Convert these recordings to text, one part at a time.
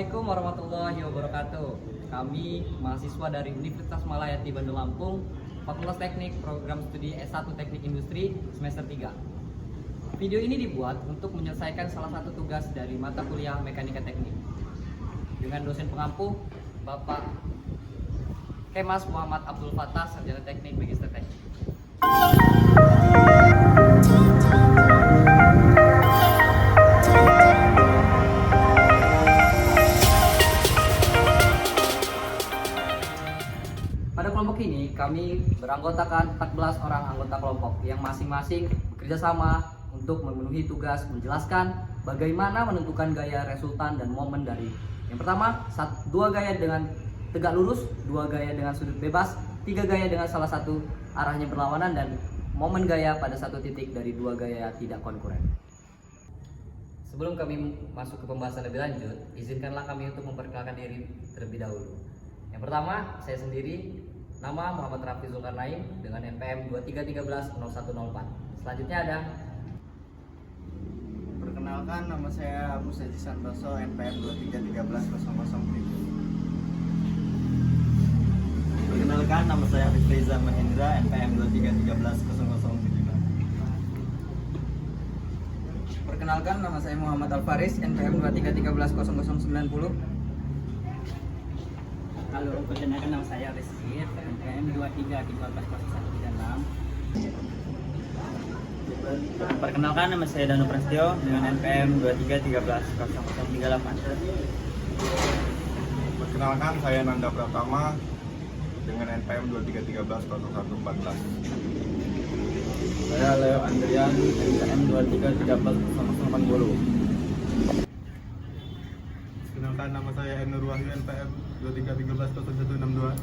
Assalamualaikum warahmatullahi wabarakatuh. Kami mahasiswa dari Universitas Malayati Bandar Lampung, Fakultas Teknik, Program Studi S1 Teknik Industri semester 3. Video ini dibuat untuk menyelesaikan salah satu tugas dari mata kuliah Mekanika Teknik dengan dosen pengampu Bapak Kemas Muhammad Abdul Fattah, Sarjana Teknik Magister Teknik. Pada kelompok ini, kami beranggotakan 14 orang anggota kelompok yang masing-masing bekerja sama untuk memenuhi tugas menjelaskan bagaimana menentukan gaya resultan dan momen dari yang pertama, 2 gaya dengan tegak lurus, 2 gaya dengan sudut bebas, 3 gaya dengan salah satu arahnya berlawanan, dan momen gaya pada satu titik dari 2 gaya tidak konkuren. Sebelum kami masuk ke pembahasan lebih lanjut, izinkanlah kami untuk memperkenalkan diri terlebih dahulu. Yang pertama, saya sendiri, nama Muhammad Rafi Zulkarnain dengan NPM 23130104. Selanjutnya ada. Perkenalkan, nama saya Abu Saji Santoso, NPM 23130007. Perkenalkan, nama saya Arif Reza Mahendra, NPM 23130075. Perkenalkan, nama saya Muhammad Alfaris, NPM 23130090. Halo, perkenalkan, nama saya Rizky, NPM 23130136. Perkenalkan, nama saya Danu Prasetyo dengan NPM 23130038. Perkenalkan, saya Nanda Pratama dengan NPM 23130114. Saya Leo Andrian, NPM 23130080. Perkenalkan, nama saya Enur Wahyu, NPM 23130162.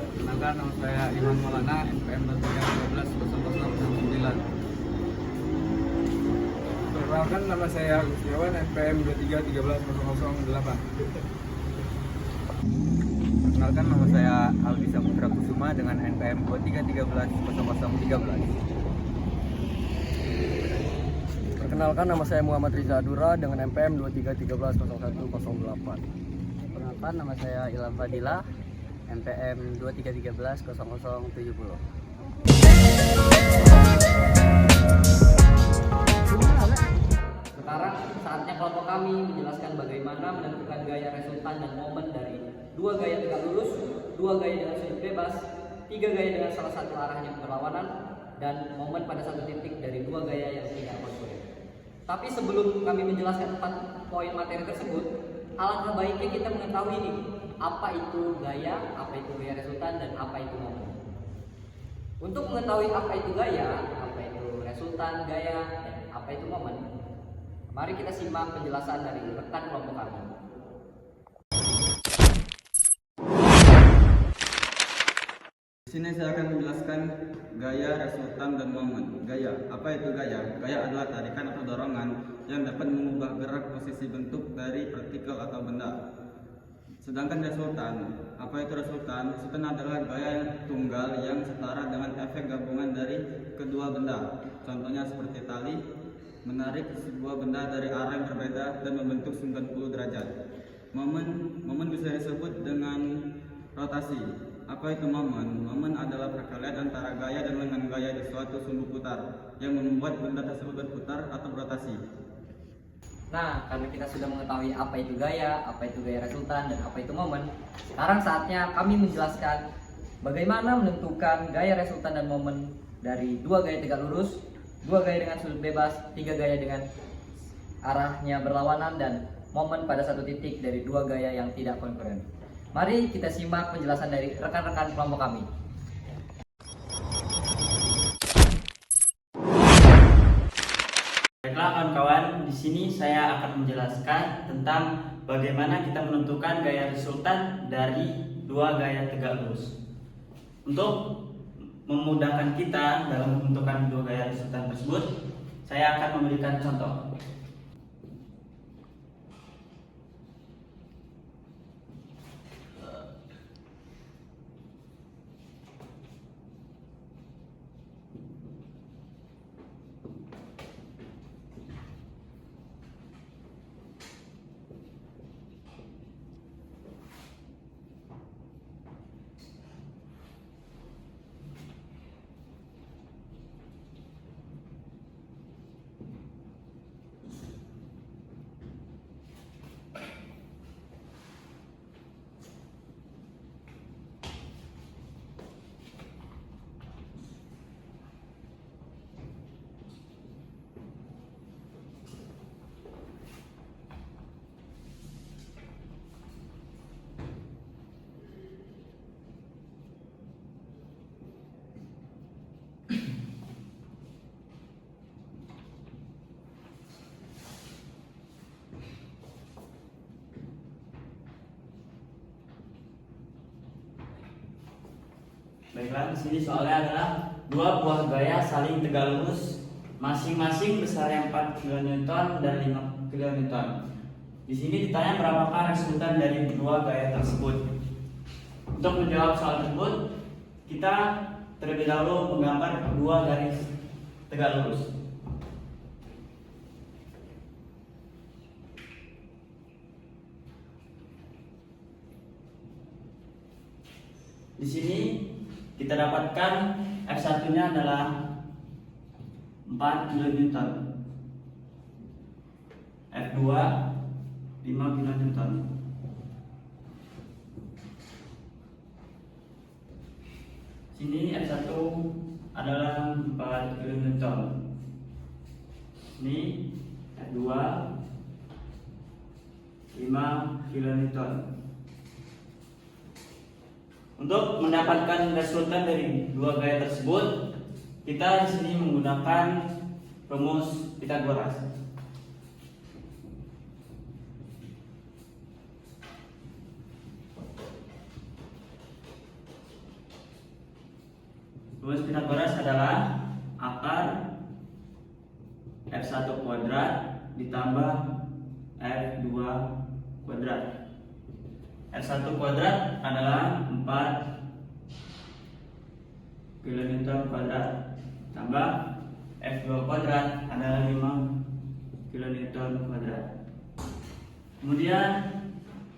Perkenalkan, nama saya Ilham Maulana, NPM 23130069. Perkenalkan, nama saya Agus Setiawan, NPM 23130008. Perkenalkan, nama saya Aldi Saputra Kusuma dengan NPM 23130013. Perkenalkan, nama saya Muhammad Riza Adura dengan NPM 23130108. Perkenalkan, nama saya Ilham Fadilah, NPM 23130070. Sekarang saatnya kelompok kami menjelaskan bagaimana menentukan gaya resultan dan momen dari 2 gaya tegak lurus, 2 gaya dengan sudut bebas, 3 gaya dengan salah satu arahnya berlawanan, dan momen pada satu titik dari 2 gaya yang tidak konkuren. Tapi sebelum kami menjelaskan 4 poin materi tersebut, alangkah baiknya kita mengetahui ini, apa itu gaya resultan, dan apa itu momen. Untuk mengetahui apa itu gaya, apa itu resultan, gaya, dan apa itu momen, mari kita simak penjelasan dari rekan kelompok kami. Di sini saya akan menjelaskan gaya, resultan, dan momen. Gaya, apa itu gaya? Gaya adalah tarikan atau dorongan yang dapat mengubah gerak posisi bentuk dari partikel atau benda. Sedangkan resultan, apa itu resultan? Resultan adalah gaya tunggal yang setara dengan efek gabungan dari kedua benda. Contohnya seperti tali menarik sebuah benda dari arah yang berbeda dan membentuk 90 derajat. Momen bisa disebut dengan rotasi. Apa itu momen? Momen adalah perkalian antara gaya dan lengan gaya di suatu sumbu putar yang membuat benda tersebut berputar atau berotasi. Nah, karena kita sudah mengetahui apa itu gaya resultan, dan apa itu momen, sekarang saatnya kami menjelaskan bagaimana menentukan gaya resultan dan momen dari 2 gaya tegak lurus, 2 gaya dengan sudut bebas, 3 gaya dengan arahnya berlawanan, dan momen pada satu titik dari 2 gaya yang tidak konkuren. Mari kita simak penjelasan dari rekan-rekan kelompok kami. Baiklah kawan-kawan, di sini saya akan menjelaskan tentang bagaimana kita menentukan gaya resultan dari 2 gaya tegak lurus. Untuk memudahkan kita dalam menentukan 2 gaya resultan tersebut, saya akan memberikan contoh. Baiklah, di sini soalnya adalah dua buah gaya saling tegak lurus, masing-masing besarnya 4 kN dan 5 kN. Di sini ditanya berapakah resultan dari dua gaya tersebut. Untuk menjawab soal tersebut, kita terlebih dahulu menggambar dua garis tegak lurus. Di sini kita dapatkan F1-nya adalah 4 kN, F2 5 kN. Sini F1 adalah 4 kN. Ini F2 5 kN. Untuk mendapatkan resultan dari dua gaya tersebut, kita di sini menggunakan rumus Pythagoras. Rumus Pythagoras adalah akar F1 kuadrat ditambah F2 kuadrat. F1 kuadrat adalah 4 kN kuadrat tambah F2 kuadrat adalah 5 kN kuadrat. Kemudian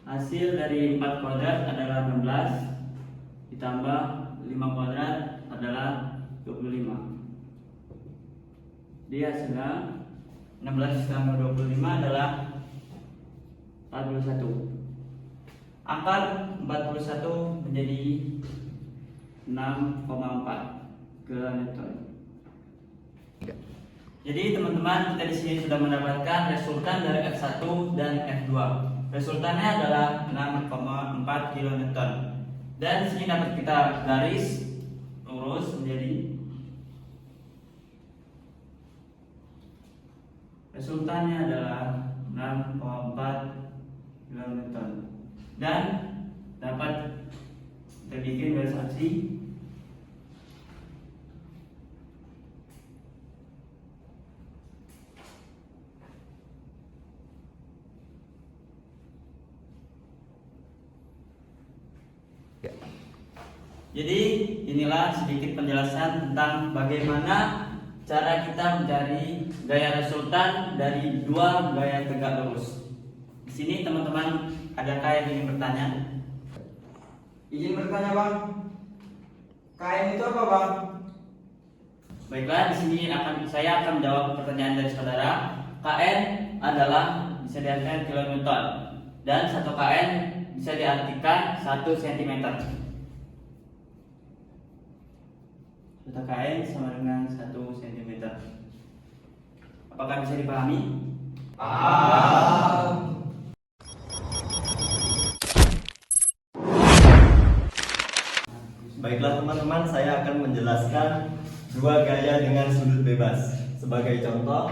hasil dari 4 kuadrat adalah 16 ditambah 5 kuadrat adalah 25. Jadi hasilnya 16 ditambah 25 adalah 41. Akar 41 menjadi 6,4 kN. Jadi teman-teman, kita di sini sudah mendapatkan resultan dari F1 dan F2. Resultannya adalah 6,4 kN. Dan di sini dapat kita garis lurus menjadi resultannya adalah 6,4 kN. Dan dapat kita bikin garis aksi Jadi inilah sedikit penjelasan tentang bagaimana cara kita mencari gaya resultan dari dua gaya tegak lurus. Di sini teman-teman adakah yang ingin bertanya? Izin bertanya bang, KM itu apa bang? Baiklah, di sini saya akan menjawab pertanyaan dari saudara. KN adalah bisa diartikan kilonewton dan 1 KN bisa diartikan 1 cm. 1 KN sama dengan 1 cm. Apakah bisa dipahami? Baiklah teman-teman, saya akan menjelaskan dua gaya dengan sudut bebas. Sebagai contoh,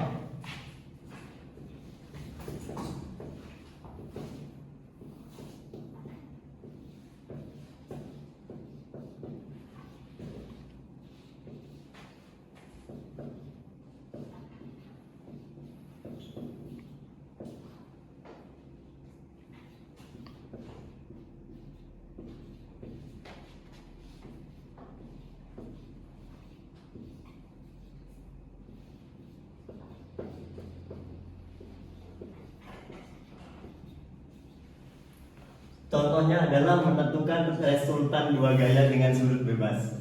contohnya adalah menentukan resultan dua gaya dengan sudut bebas.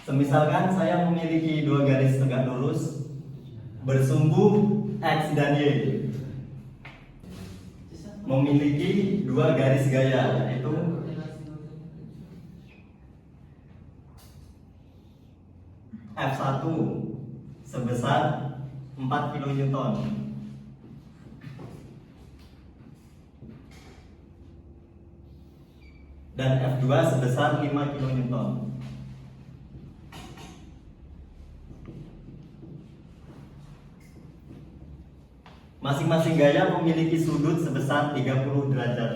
Semisalkan saya memiliki dua garis tegak lurus bersumbu X dan Y, memiliki dua garis gaya, yaitu F1 sebesar 4 kN dan F2 sebesar 5 kN. Masing-masing gaya memiliki sudut sebesar 30 derajat.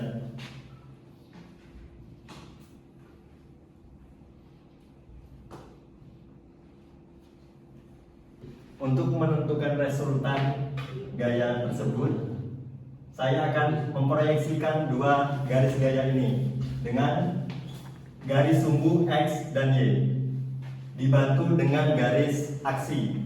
Untuk menentukan resultan gaya tersebut, saya akan memproyeksikan dua garis gaya ini dengan garis sumbu X dan Y dibantu dengan garis aksi.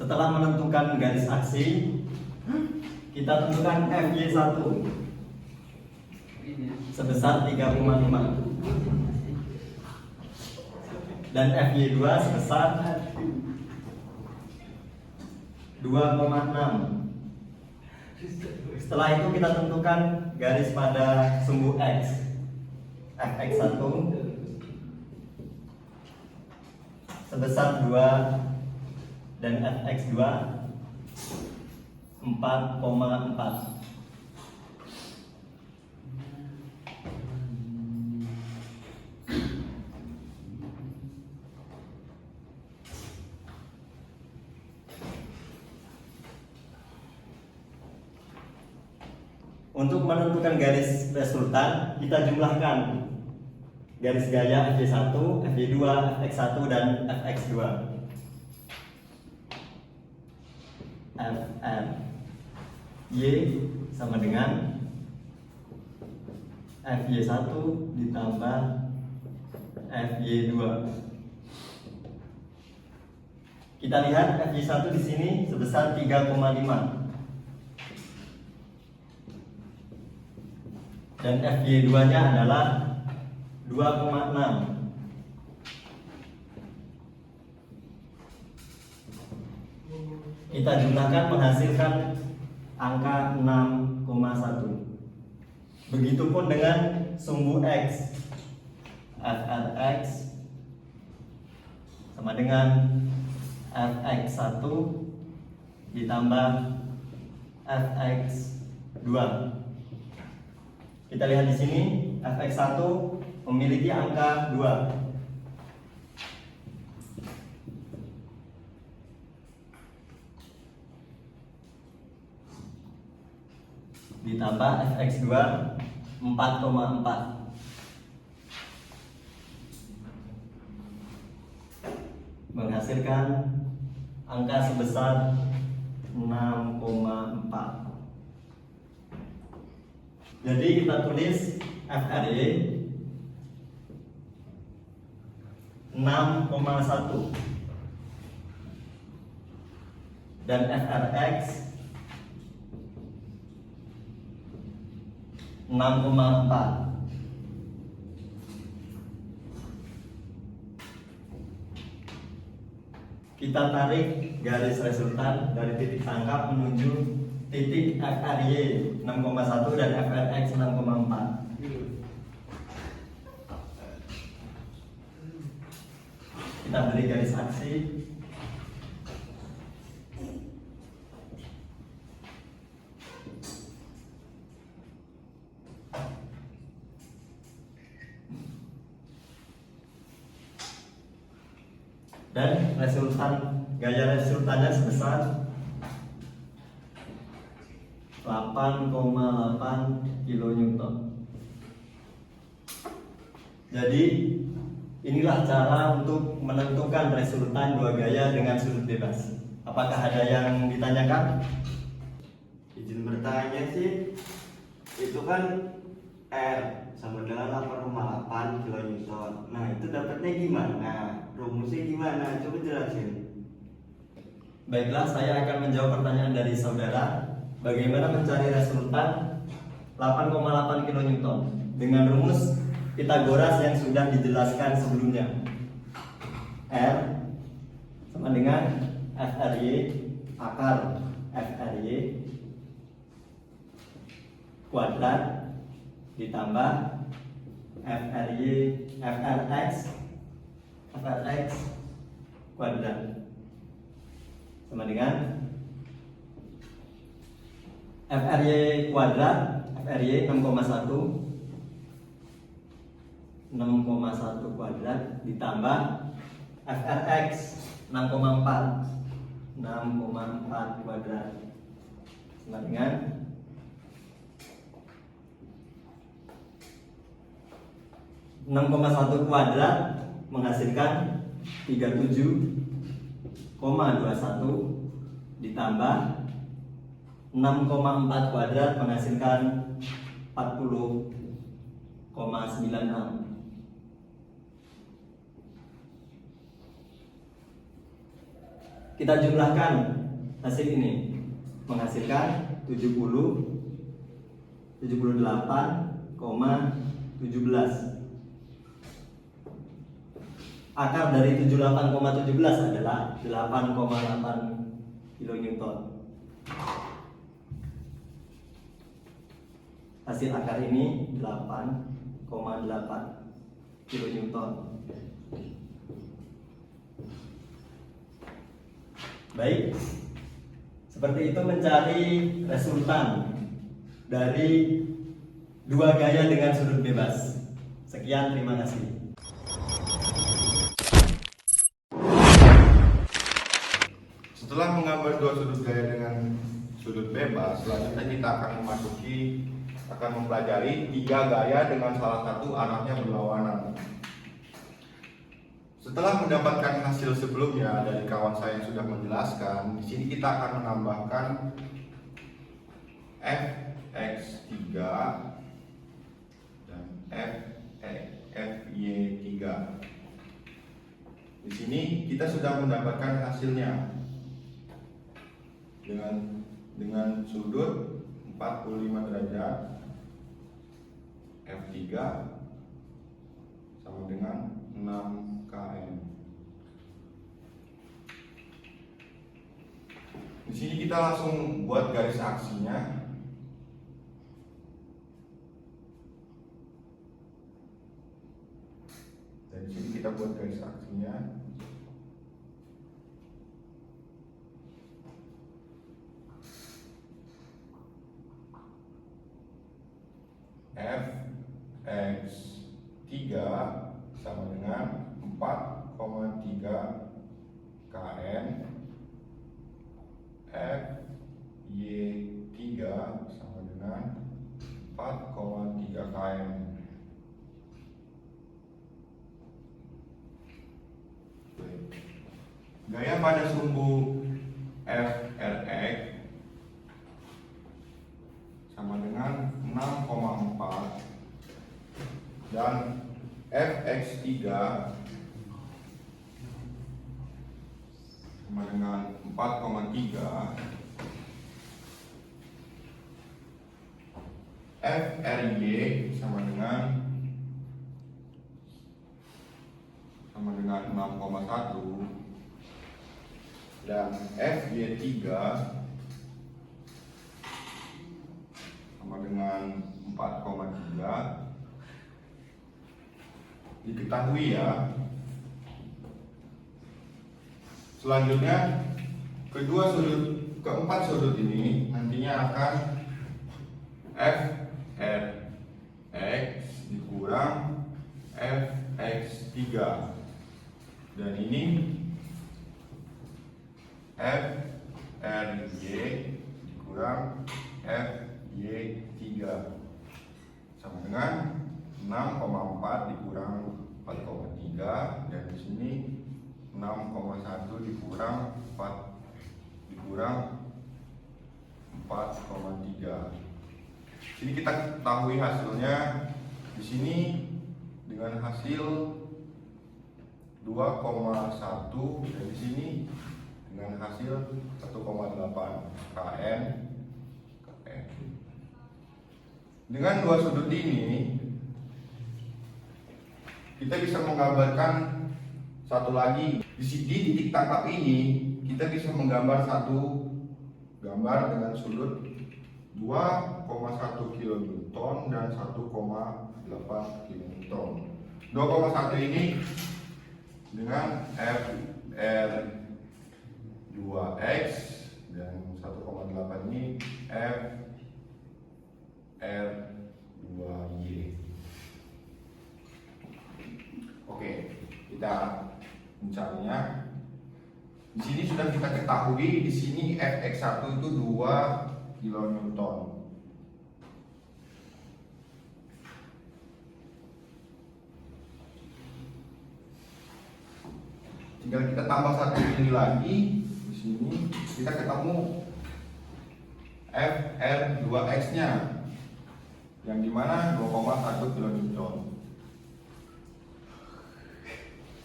Setelah menentukan garis aksi, kita tentukan FY1 sebesar 3,5 dan FY2 sebesar 2,6. Setelah itu kita tentukan garis pada sumbu X, Fx1 sebesar 2 dan Fx2 4,4. Untuk menentukan garis resultan, kita jumlahkan garis gaya Fy1, Fy2, Fx1 dan Fx2. Fr Y sama dengan Fy1 ditambah Fy2. Kita lihat Fy1 di sini sebesar 3,5 dan Fy2-nya adalah 2,6. Kita jumlahkan menghasilkan angka 6,1. Begitupun dengan sumbu X. Frx sama dengan Fx1 ditambah Fx2. Kita lihat di sini Fx1 memiliki angka 2. Ditambah Fx2 4,4. Menghasilkan angka sebesar 6,4. Jadi kita tulis FRY 6,1 dan FRX 6,4. Kita tarik garis resultan dari titik tangkap menuju titik FRY 6,1 dan FRX 6,4. Kita beri garis aksi. Dan gaya resultannya sebesar 8,8 kN. Jadi inilah cara untuk menentukan resultan dua gaya dengan sudut bebas. Apakah ada yang ditanyakan? Izin bertanya sih, itu kan R sama dengan 8,8 kN. Nah itu dapatnya gimana? Rumusnya gimana? Coba jelasin. Baiklah, saya akan menjawab pertanyaan dari saudara. Bagaimana mencari resultan 8,8 kN dengan rumus Pythagoras yang sudah dijelaskan sebelumnya. R sama dengan FRY akar FRY kuadrat ditambah FRX kuadrat sama dengan FRY kuadrat, FRY 6,1 6,1 kuadrat ditambah FRX 6,4 kuadrat sama dengan 6,1 kuadrat menghasilkan 37,21 ditambah 6,4 kuadrat menghasilkan 40,96. Kita jumlahkan hasil ini menghasilkan 78,17. Akar dari 78,17 adalah 8,8 kilonewton. Hasil akar ini 8,8 kilonewton. Baik, seperti itu mencari resultan dari dua gaya dengan sudut bebas. Sekian, terima kasih. Setelah menggambar dua sudut gaya dengan sudut bebas, selanjutnya kita akan mempelajari tiga gaya dengan salah satu arahnya berlawanan. Setelah mendapatkan hasil sebelumnya dari kawan saya yang sudah menjelaskan, di sini kita akan menambahkan fx3 dan fy3. Di sini kita sudah mendapatkan hasilnya dengan sudut 45 derajat, f3 sama dengan 6 km. Di sini kita langsung buat garis aksinya. Dan di sini kita buat garis aksinya. Fx3 sama dengan 4,3 kN, Fy3 sama dengan 4,3 kN. Gaya pada sumbu FRX sama dengan 6,4 dan fx3 sama dengan 4,3, fry sama dengan 6,1 dan fy3 sama dengan 4,3. Diketahui ya. Selanjutnya keempat sudut ini nantinya akan FRX dikurang FX3 dan ini FRY dikurang FY3 sama dengan 6,4 dikurang 4,3 dan di sini 6,1 dikurang 4 dikurang 4,3. Jadi kita ketahui hasilnya di sini dengan hasil 2,1 dan di sini dengan hasil 1,8 kN. Dengan dua sudut ini kita bisa menggambarkan satu lagi. Di titik tangkap ini kita bisa menggambar satu gambar dengan sudut 2,1 kilonewton dan 1,8 kilonewton. 2,1 ini dengan Fr2x dan 1,8 ini Fr2y. Misalnya di sini sudah kita ketahui di sini Fx1 itu 2 kilonewton. Tinggal kita tambah satu ini lagi di sini kita ketemu Fr2x-nya yang dimana 2,1 kilonewton.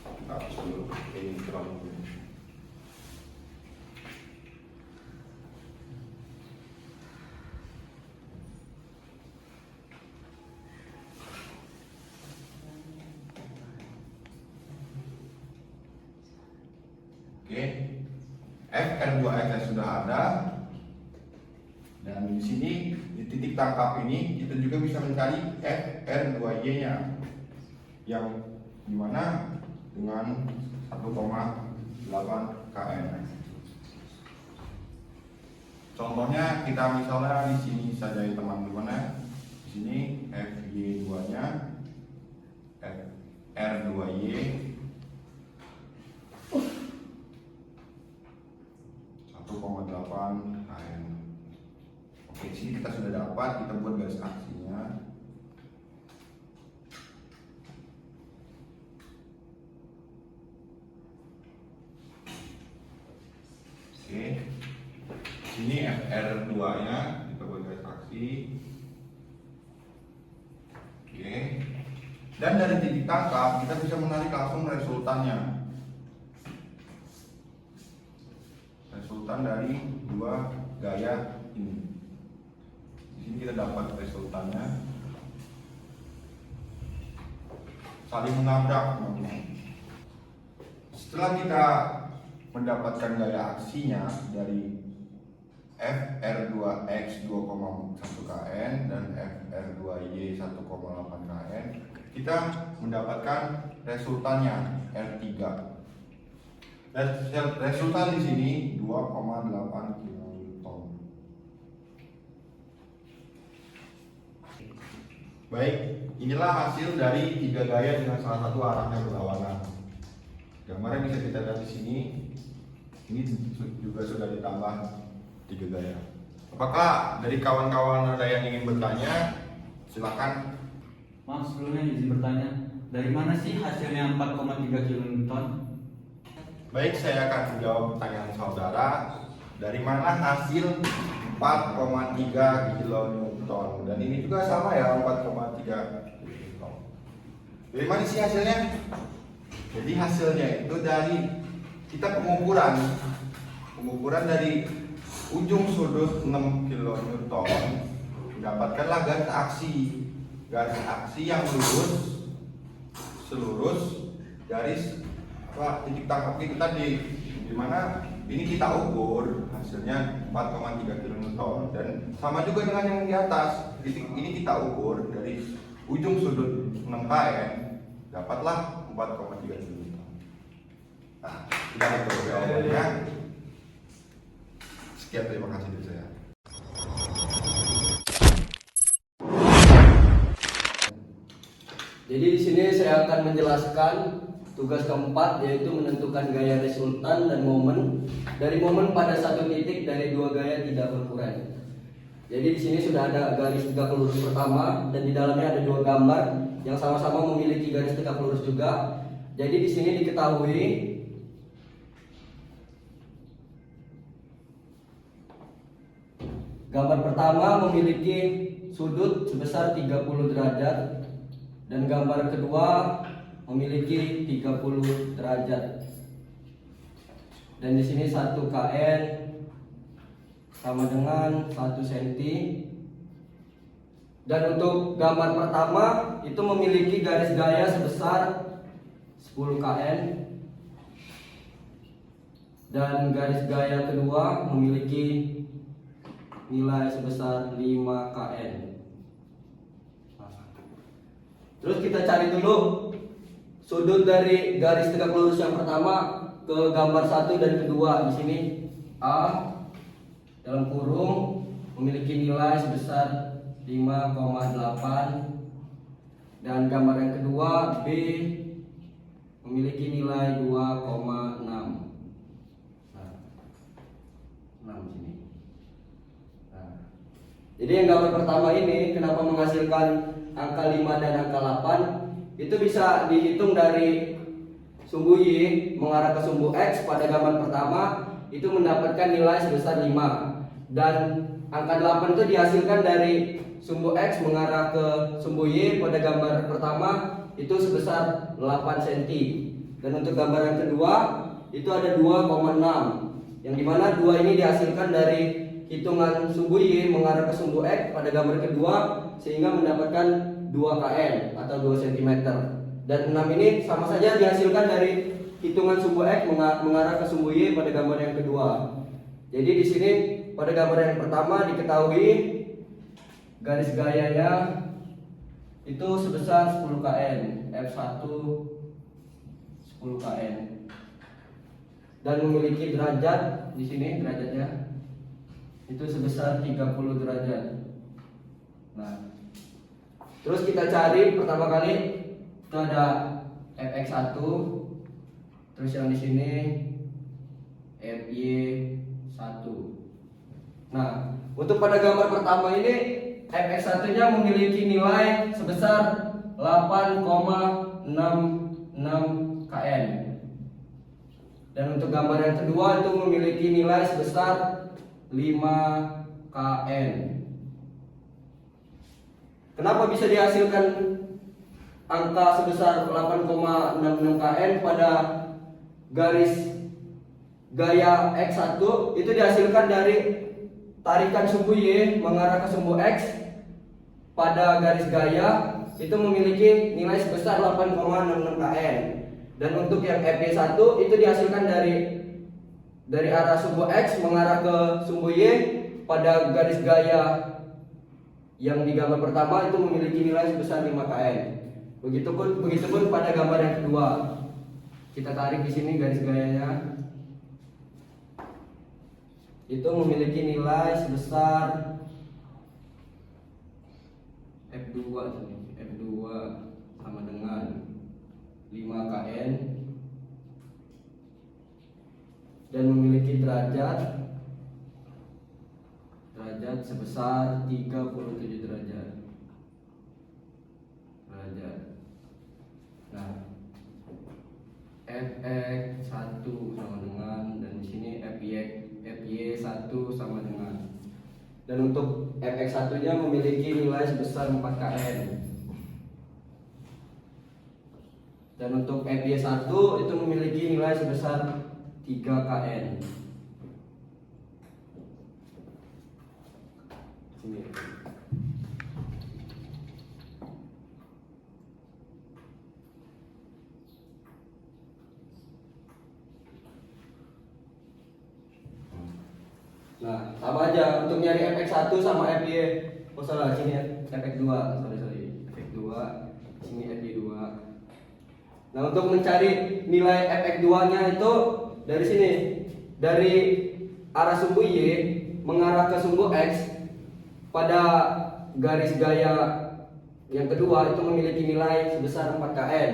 Kita hapus dulu ini kilonewton. Oke, Fr2x yang sudah ada, dan di sini di titik tangkap ini kita juga bisa mencari Fr2y-nya yang dimana dengan 1,8 kN. Contohnya kita misalnya di sini saja ya teman-teman ya. Di sini Fy2-nya R2y 1,8 kN. Oke, sini kita sudah dapat, kita buat garis aksinya. Oke, sini R2-nya kita buat garis aksi. Oke, dan dari titik tangkap kita bisa menarik langsung resultannya. Resultan dari dua gaya ini. Di sini kita dapat resultannya saling menabrak, teman-teman. Setelah kita mendapatkan gaya aksinya dari Fr2x 2,1 kN dan Fr2y 1,8 kN, kita mendapatkan resultannya R3. Dan resultan di sini 2,8 kilonewton. Baik, inilah hasil dari 3 gaya dengan salah satu arahnya berlawanan. Gambarnya bisa kita lihat di sini. Ini juga sudah ditambah 3 gaya. Apakah dari kawan-kawan ada yang ingin bertanya? Silakan. Maaf, sebelumnya izin bertanya, dari mana sih hasilnya 4,3 kilonewton? Baik, saya akan menjawab pertanyaan saudara. Dari mana hasil 4,3 kilonewton? Dan ini juga sama ya, 4,3 kilonewton. Dari mana sih hasilnya? Jadi hasilnya itu dari kita pengukuran dari ujung sudut 6 kilonewton, mendapatkanlah garis aksi yang selurus garis titik tangkap itu tadi, dimana ini kita ukur hasilnya 4,3 kilonewton, dan sama juga dengan yang di atas. Titik ini kita ukur dari ujung sudut 6 kN, dapatlah 4,3 kilonewton. Nah, sudah itu jawabannya. Sekian, terima kasih dari saya. Jadi di sini saya akan menjelaskan tugas keempat, yaitu menentukan gaya resultan dan momen dari momen pada satu titik dari 2 gaya tidak berkurang. Jadi di sini sudah ada garis tegak lurus pertama, dan di dalamnya ada 2 gambar yang sama-sama memiliki garis tegak lurus juga. Jadi di sini diketahui gambar pertama memiliki sudut sebesar 30 derajat dan gambar kedua memiliki 30 derajat. Dan di sini 1 kN sama dengan 1 cm. Dan untuk gambar pertama itu memiliki garis gaya sebesar 10 kN, dan garis gaya kedua memiliki nilai sebesar 5 kN. Terus kita cari dulu sudut dari garis tegak lurus yang pertama ke gambar 1 dan kedua. Di sini A dalam kurung memiliki nilai sebesar 5,8, dan gambar yang kedua B memiliki nilai 2,6. Nah, 6 sini. Nah, jadi yang gambar pertama ini kenapa menghasilkan angka 5 dan angka 8 itu bisa dihitung dari sumbu Y mengarah ke sumbu X pada gambar pertama itu mendapatkan nilai sebesar 5, dan angka 8 itu dihasilkan dari sumbu X mengarah ke sumbu Y pada gambar pertama itu sebesar 8 cm. Dan untuk gambar yang kedua itu ada 2,6, yang dimana 2 ini dihasilkan dari hitungan sumbu Y mengarah ke sumbu X pada gambar kedua sehingga mendapatkan 2 kN atau 2 cm. Dan 6 ini sama saja dihasilkan dari hitungan sumbu X mengarah ke sumbu Y pada gambar yang kedua. Jadi di sini pada gambar yang pertama diketahui garis gayanya itu sebesar 10 kN, F1 10 kN, dan memiliki derajat di sini derajatnya itu sebesar 30 derajat. Nah, terus kita cari pertama kali itu ada Fx1, terus yang di sini Fy1. Nah, untuk pada gambar pertama ini Fx1-nya memiliki nilai sebesar 8,66 kN. Dan untuk gambar yang kedua itu memiliki nilai sebesar 5 kN. Kenapa bisa dihasilkan angka sebesar 8,66 kN pada garis gaya X1? Itu dihasilkan dari tarikan sumbu Y mengarah ke sumbu X pada garis gaya itu memiliki nilai sebesar 8,66 kN. Dan untuk yang Fy1 itu dihasilkan dari arah sumbu X mengarah ke sumbu Y pada garis gaya yang di gambar pertama itu memiliki nilai sebesar 5 kN. Begitupun pada gambar yang kedua. Kita tarik di sini garis gayanya. Itu memiliki nilai sebesar F2 sama dengan 5 kN dan memiliki derajat sebesar 37 derajat. Nah, Fx1 sama dengan, dan di sini Fy1 sama dengan. Dan untuk Fx1-nya memiliki nilai sebesar 4 kN. Dan untuk Fy1 itu memiliki nilai sebesar 3 kN. Sini. Nah, sama aja untuk nyari Fx1 sama Fy. Oh salah, sini ya, Fx2. Fx2, sini Fy2. Nah, untuk mencari nilai Fx2-nya itu dari sini. Dari arah sumbu Y mengarah ke sumbu X pada garis gaya yang kedua itu memiliki nilai sebesar 4 kN.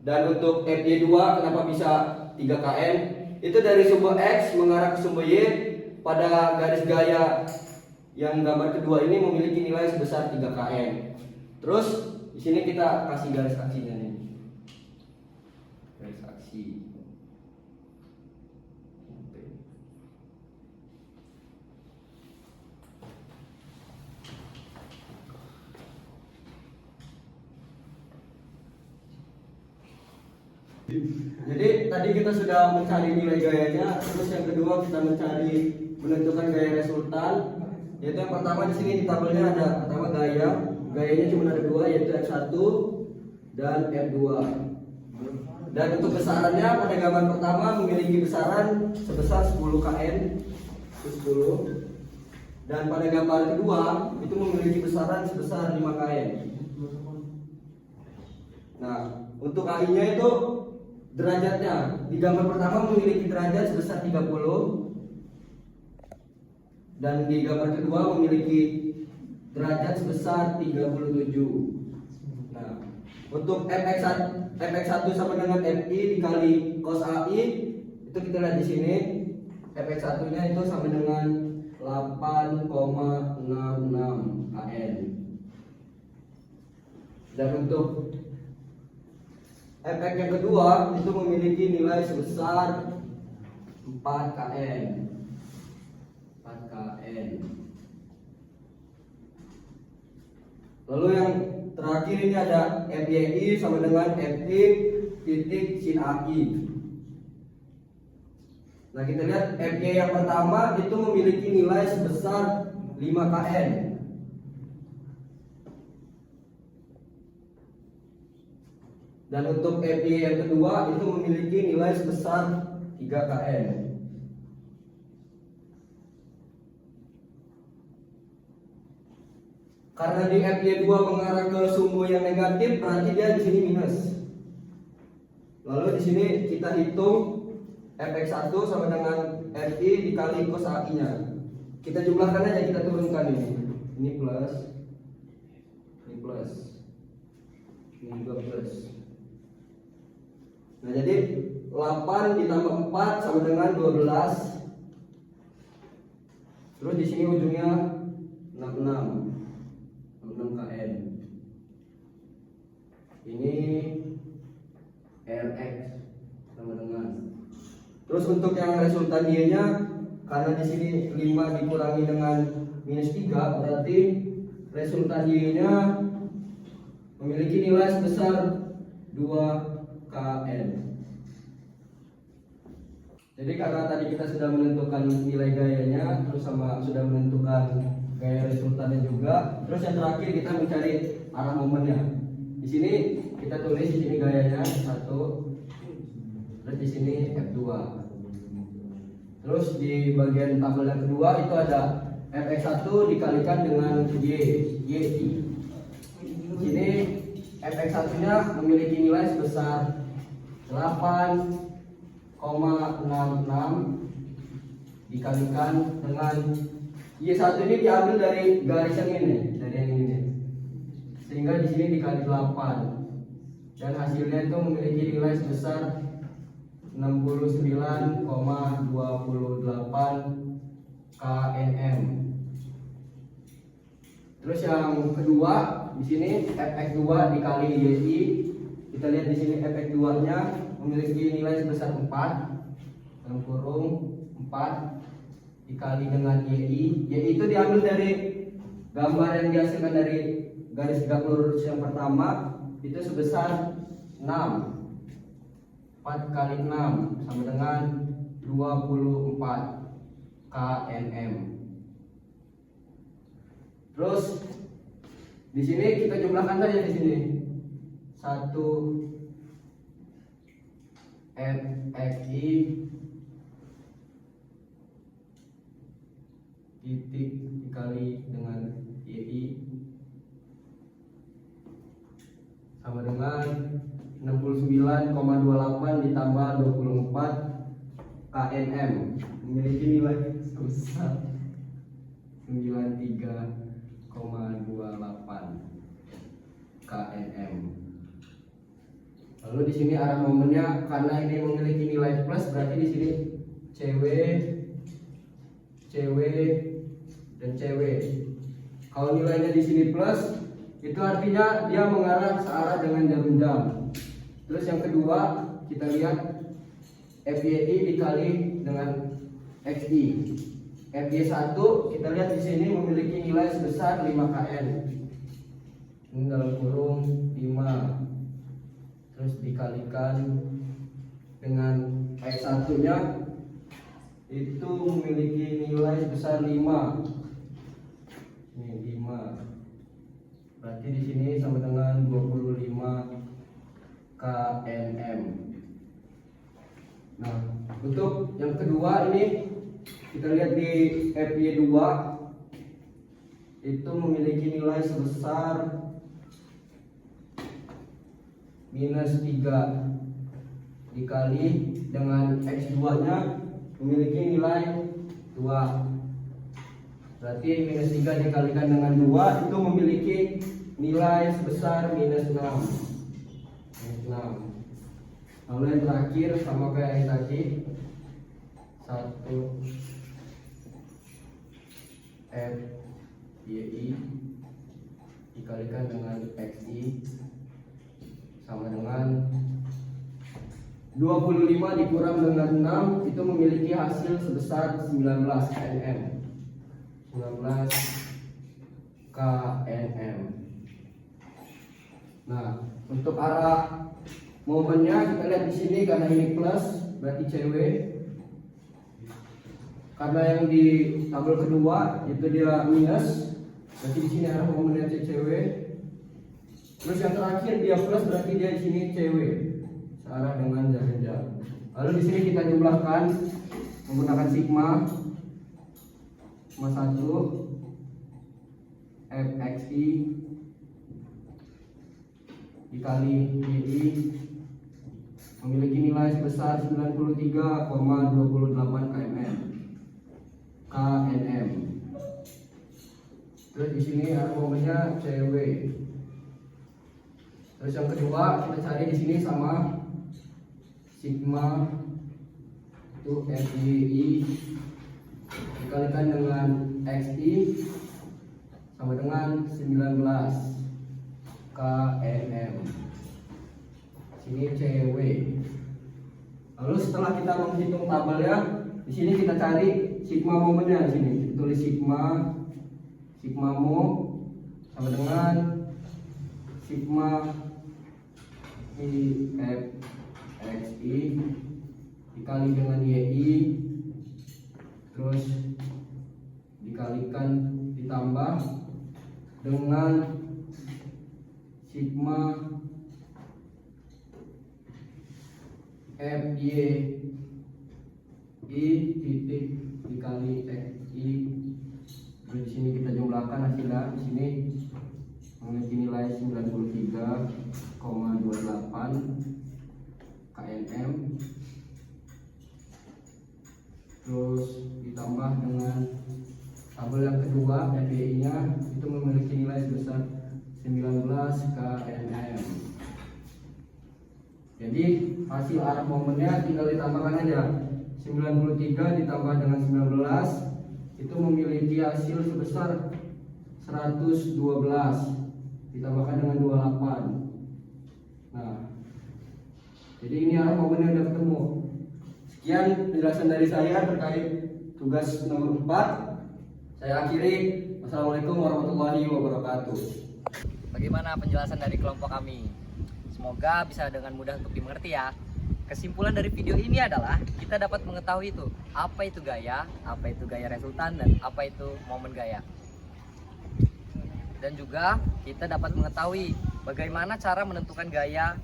Dan untuk Fy2 kenapa bisa 3 kN? Itu dari sumbu X mengarah ke sumbu Y pada garis gaya yang gambar kedua ini memiliki nilai sebesar 3 kN. Terus di sini kita kasih garis aksinya nih. Garis aksi. Jadi tadi kita sudah mencari nilai gayanya, terus yang kedua kita mencari menentukan gaya resultan. Yaitu yang pertama di sini di tabelnya ada pertama gayanya cuma ada 2 yaitu F1 dan F2. Dan untuk besarannya pada gambar pertama memiliki besaran sebesar 10 kN, 10. Dan pada gambar kedua itu memiliki besaran sebesar 5 kN. Nah, untuk AI-nya itu derajatnya di gambar pertama memiliki derajat sebesar 30, dan di gambar kedua memiliki derajat sebesar 37. Nah, untuk Fx1 fx1 sama dengan fi dikali cos AI, itu kita lihat di sini fx1 nya itu sama dengan 8,66 kN. Dan untuk efek yang kedua itu memiliki nilai sebesar 4 kN. 4 kN. Lalu yang terakhir ini ada FYI sama dengan FI titik sin AI. Nah, kita lihat FY yang pertama itu memiliki nilai sebesar 5 kN. Dan untuk FY yang kedua itu memiliki nilai sebesar 3 kN. Karena di FY2 mengarah ke sumbu yang negatif, berarti dia di sini minus. Lalu di sini kita hitung fx1 sama dengan fi dikali cos AI-nya. Kita jumlahkan aja, kita turunkan ini. Ini plus, ini plus, ini juga plus. Nah, jadi 8 ditambah 4 sama dengan 12. Terus di sini ujungnya 66 kN. Ini Rx sama dengan. Terus untuk yang resultan Y-nya, karena di sini 5 dikurangi dengan minus 3, berarti resultan Y-nya memiliki nilai sebesar 2 kN. Jadi karena tadi kita sudah menentukan nilai gayanya, terus sama sudah menentukan gaya resultannya juga. Terus yang terakhir kita mencari arah momennya. Di sini kita tulis di sini gayanya 1, terus di sini F2. Terus di bagian tabel yang kedua itu ada fx1 dikalikan dengan y. Di sini fx1-nya memiliki nilai sebesar 8,66 dikalikan dengan Y1 ini diambil dari garis yang ini, dari yang ini. Sehingga di sini dikali 8. Dan hasilnya itu memiliki nilai sebesar 69,28 kNm. Terus yang kedua, di sini fx2 dikali y. Kita lihat di sini fx2-nya memiliki nilai sebesar 4 dalam kurung 4 dikali dengan y. Y itu diambil dari gambar yang dihasilkan dari garis tegak lurus yang pertama, itu sebesar 6. 4 kali 6 sama dengan 24 kNm. Terus di sini kita jumlahkan saja di sini. 1 fxi titik dikali dengan y sama dengan 69,28 ditambah 24 kNm, memiliki nilai sebesar 93,28 kNm. Lalu di sini arah momennya, karena ini memiliki nilai plus, berarti di sini cw dan cw. Kalau nilainya di sini plus, itu artinya dia mengarah searah dengan jarum jam. Terus yang kedua, kita lihat FYI dikali dengan XI. FY1 kita lihat di sini memiliki nilai sebesar 5 kN. Ini dalam kurung 5. Terus dikalikan dengan X1-nya itu memiliki nilai sebesar 5. Ini 5. Berarti di sini sama dengan 25 kNm. Nah, untuk yang kedua ini kita lihat di FY2 itu memiliki nilai sebesar minus 3 dikali dengan X2-nya memiliki nilai 2. Berarti minus 3 dikalikan dengan 2 itu memiliki nilai sebesar minus 6. Lalu yang terakhir sama kayak yang tadi, 1 F YI dikalikan dengan XI sama dengan 25 dikurang dengan 6 itu memiliki hasil sebesar 19 kNm. 19 kNm. Nah, untuk arah momennya kita lihat di sini, karena ini plus berarti CW. Karena yang di tabel kedua itu dia minus, berarti di sini arah momennya CW. Terus yang terakhir dia plus, berarti dia di sini CW, searah dengan jarak. Lalu di sini kita jumlahkan menggunakan sigma 1 FXI dikali YI memiliki nilai sebesar 93,28 kNm. Terus di sini arah momennya CW. Terus yang kedua kita cari di sini sama sigma itu FYI dikalikan dengan XI sama dengan 19 kNm. Sini CW. Lalu setelah kita menghitung tabelnya, di sini kita cari sigma momennya. Di sini tulis sigma mo sama dengan sigma IFXI dikali dengan YI, terus dikalikan ditambah dengan sigma FYI titik dikali XI. Terus di sini kita jumlahkan hasilnya. Di sini memiliki nilai 93,28 kNm. Terus ditambah dengan tabel yang kedua FYI nya itu memiliki nilai sebesar 19 kNm. Jadi hasil arah momennya tinggal ditambahkan aja. 93 ditambah dengan 19 itu memiliki hasil sebesar 112 ditambahkan dengan 28. Nah, jadi ini arah momennya udah ketemu. Sekian penjelasan dari saya terkait tugas nomor 4. Saya akhiri. Wassalamualaikum warahmatullahi wabarakatuh. Bagaimana penjelasan dari kelompok kami? Semoga bisa dengan mudah untuk dimengerti ya. Kesimpulan dari video ini adalah kita dapat mengetahui itu apa itu gaya resultan, dan apa itu momen gaya. Dan juga kita dapat mengetahui bagaimana cara menentukan gaya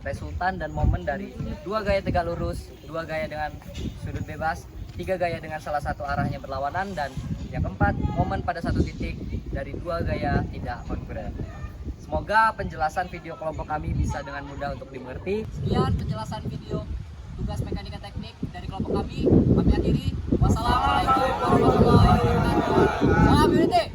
resultan dan momen dari 2 gaya tegak lurus, 2 gaya dengan sudut bebas, 3 gaya dengan salah satu arahnya berlawanan, dan yang keempat momen pada satu titik dari 2 gaya tidak konkuren. Semoga penjelasan video kelompok kami bisa dengan mudah untuk dimengerti. Sekian penjelasan video tugas mekanika teknik dari kelompok kami. Kami akhiri. Wassalamualaikum warahmatullahi wabarakatuh. Salam unity.